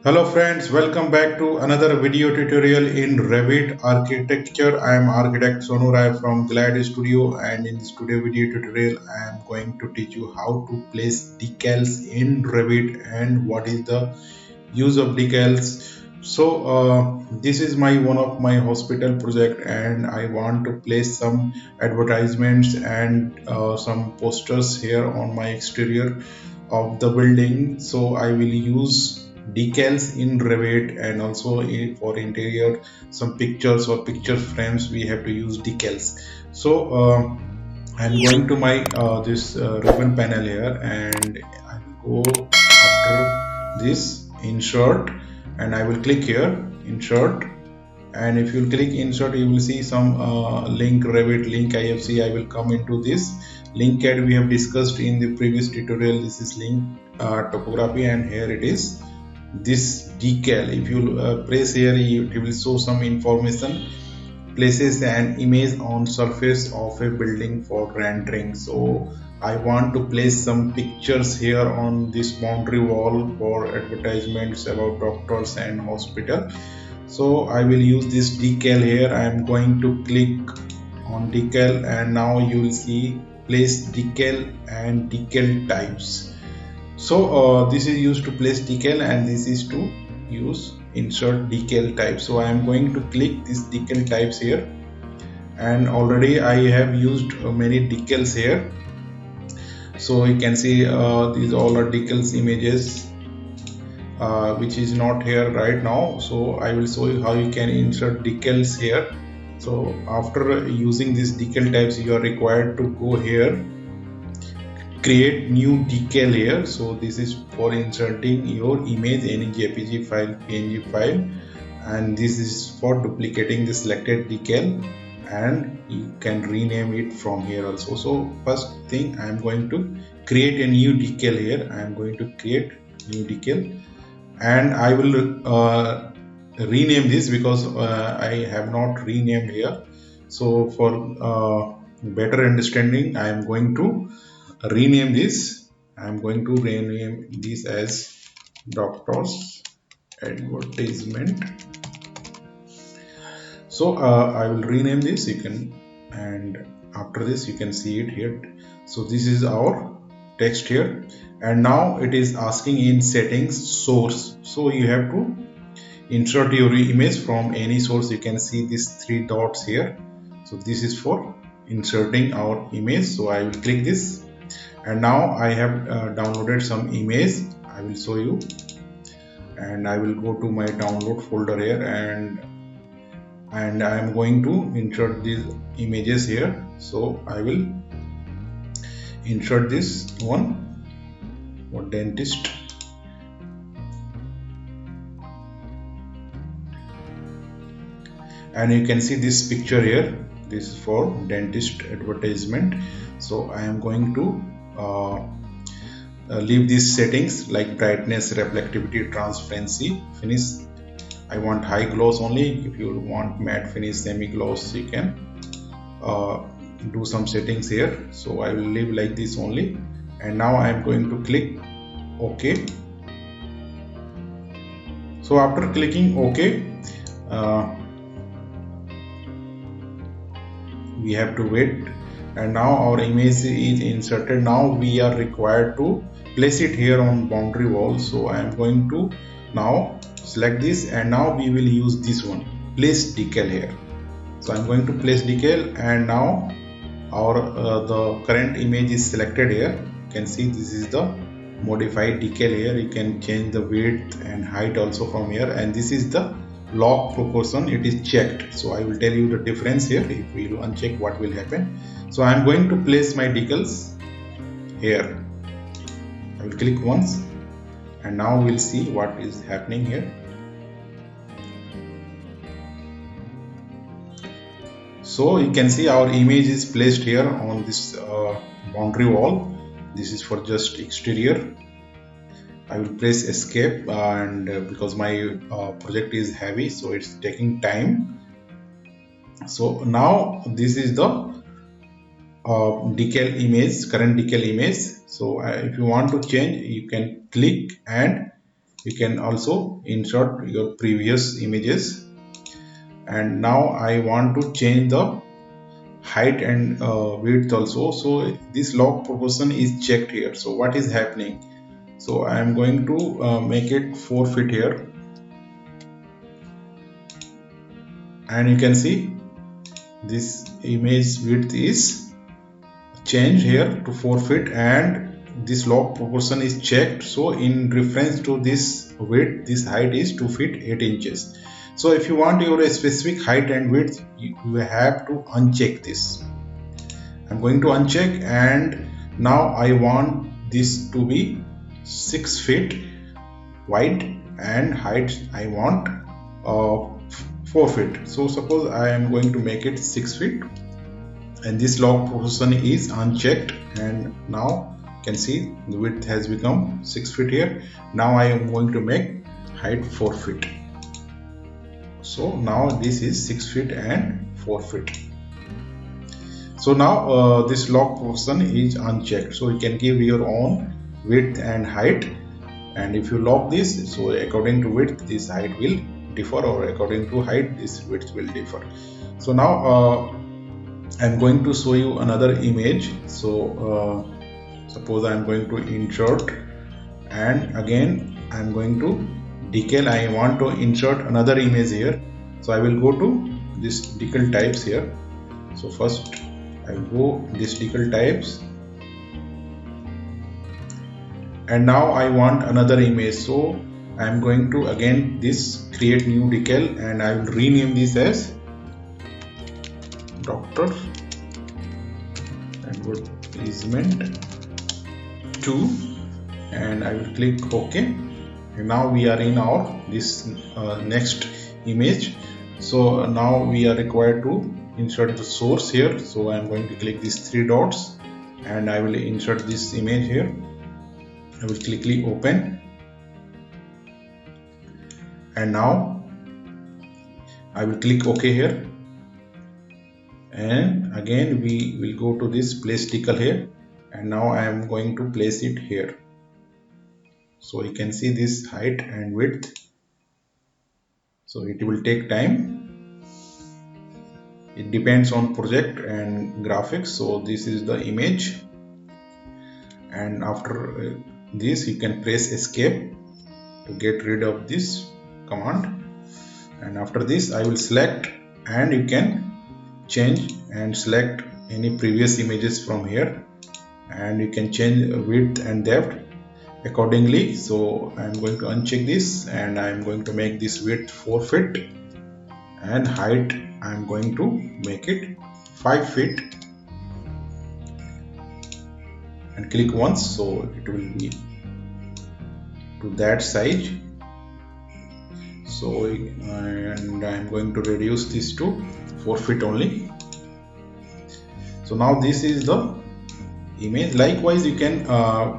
Hello friends, welcome back to another video tutorial in Revit Architecture. I am architect Sonu Rai from Glad Studio, and in this today video tutorial I am going to teach you how to place decals in Revit and what is the use of decals. This is one of my hospital project, and I want to place some advertisements and some posters here on my exterior of the building. So I will use decals in Revit, and also for interior some pictures or picture frames we have to use decals. I'm going to my this ribbon panel here, and I will go after this insert, and I will click here insert. And if you click insert, you will see some link, Revit link IFC. I will come into this link CAD we have discussed in the previous tutorial. This is link topography, and here it is this decal. If you press here, it will show some information, places an image on surface of a building for rendering. So I want to place some pictures here on this boundary wall for advertisements about doctors and hospital. So I will use this decal here. I am going to click on decal, and now you will see place decal and decal types. This is used to place decal, and this is to use insert decal type. So I am going to click this decal types here, and already I have used many decals here. So you can see these all are decals images, which is not here right now. So I will show you how you can insert decals here. So after using these decal types, you are required to go here, create new decal layer. So this is for inserting your image, any JPG file, PNG file, and this is for duplicating the selected decal, and you can rename it from here also. So first thing, I am going to create a new decal here. I am going to create new decal, and I will rename this because I have not renamed here. So for better understanding, I am going to rename this. I'm going to rename this as doctor's advertisement. So I will rename this. You can, and after this you can see it here. So this is our text here, and now it is asking in settings source. So you have to insert your image from any source. You can see these three dots here. So this is for inserting our image. So I will click this, and now I have downloaded some image. I will show you, and I will go to my download folder here, and I am going to insert these images here. So I will insert this one for dentist, and you can see this picture here. This is for dentist advertisement. So I am going to leave these settings like brightness, reflectivity, transparency, finish. I want high gloss only. If you want matte finish, semi gloss, you can do some settings here. So I will leave like this only, and now I am going to click OK. So after clicking OK, we have to wait, and now our image is inserted. Now we are required to place it here on boundary wall. So I am going to now select this, and now we will use this one, place decal here. So I'm going to place decal, and now our the current image is selected here. You can see this is the modified decal here. You can change the width and height also from here, and this is the log proportion. It is checked. So I will tell you the difference here. If we will uncheck, what will happen. So I am going to place my decals here. I will click once, and now we'll see what is happening here. So you can see our image is placed here on this boundary wall. This is for just exterior. I will press escape, and because my project is heavy, so it's taking time. So now this is the decal image, current decal image. So if you want to change, you can click and you can also insert your previous images. And now I want to change the height and width also. So this log proportion is checked here. So what is happening? So I am going to make it 4 feet here, and you can see this image width is changed here to 4 feet, and this log proportion is checked. So in reference to this width, this height is 2 feet 8 inches. So if you want your specific height and width, you have to uncheck this. I'm going to uncheck, and now I want this to be 6 feet wide, and height I want 4 feet. So suppose I am going to make it 6 feet, and this log proportion is unchecked, and now you can see the width has become 6 feet here. Now I am going to make height 4 feet. So now this is 6 feet and 4 feet. So now this log proportion is unchecked, so you can give your own width and height. And if you lock this, so according to width this height will differ, or according to height this width will differ. So now I'm going to show you another image. So suppose I'm going to insert, and again I'm going to decal. I want to insert another image here, so I will go to this decal types here. So first I will go this decal types, and now I want another image. So I am going to again this create new decal, and I will rename this as Doctor Advertisement 2, and I will click OK. And now we are in our this next image. So now we are required to insert the source here. So I am going to click these 3 dots, and I will insert this image here. I will quickly open, and now I will click OK here, and again we will go to this place decal here, and now I am going to place it here. So you can see this height and width. So it will take time. It depends on project and graphics. So this is the image, and after this you can press escape to get rid of this command. And after this I will select, and you can change and select any previous images from here, and you can change width and depth accordingly. So I am going to uncheck this, and I am going to make this width 4 feet, and height I am going to make it 5 feet, and click once, so it will be to that size. So and I am going to reduce this to 4 feet only. So now this is the image. Likewise you can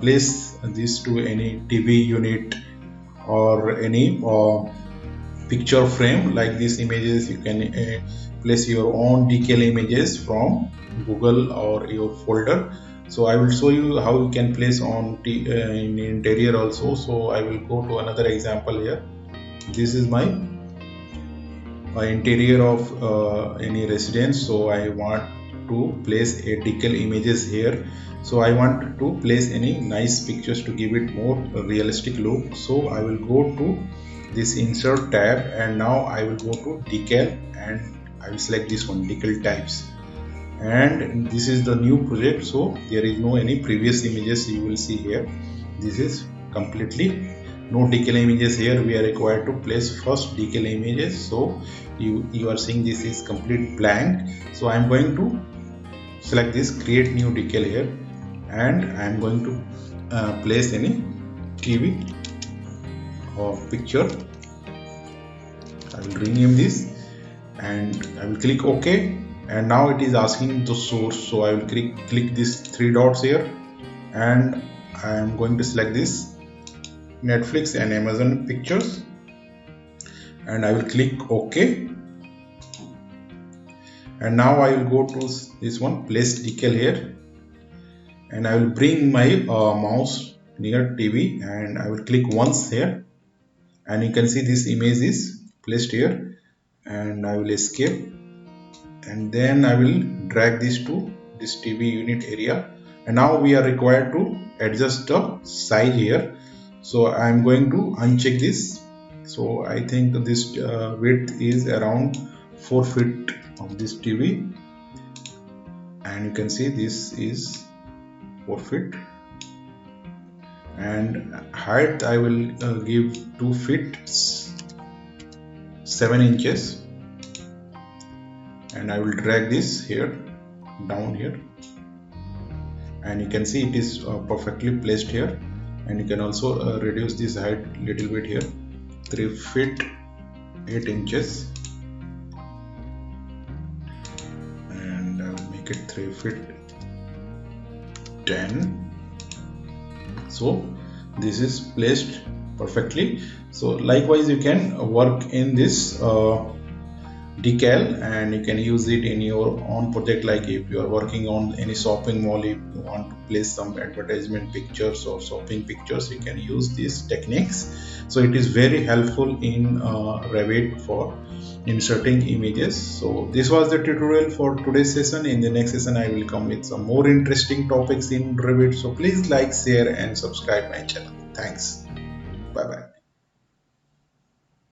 place this to any TV unit or any picture frame. Like these images you can place your own decal images from Google or your folder. So I will show you how you can place on in interior also. So I will go to another example here. This is my interior of any residence. So I want to place a decal images here. So I want to place any nice pictures to give it more realistic look. So I will go to this insert tab, and now I will go to decal, and I will select this one, decal types, and this is the new project. So there is no any previous images you will see here. This is completely no decal images here. We are required to place first decal images. So you are seeing this is complete blank. So I am going to select this create new decal here, and I am going to place any TV or picture. I will rename this, and I will click OK, and now it is asking the source. So I will click these 3 dots here, and I am going to select this Netflix and Amazon pictures, and I will click OK. And now I will go to this one, place decal here, and I will bring my mouse near TV, and I will click once here, and you can see this image is placed here, and I will escape, and then I will drag this to this TV unit area. And now we are required to adjust the size here, so I am going to uncheck this. So I think this width is around 4 feet of this TV, and you can see this is 4 feet, and height I will give 2 feet 7 inches, and I will drag this here down here, and you can see it is perfectly placed here. And you can also reduce this height little bit here, 3 feet 8 inches, and I will make it 3 feet 10. So this is placed perfectly. So likewise you can work in this decal, and you can use it in your own project. Like if you are working on any shopping mall, if you want to place some advertisement pictures or shopping pictures, you can use these techniques. So it is very helpful in Revit for inserting images. So this was the tutorial for today's session. In the next session I will come with some more interesting topics in Revit. So please like, share and subscribe my channel. Thanks. Bye bye.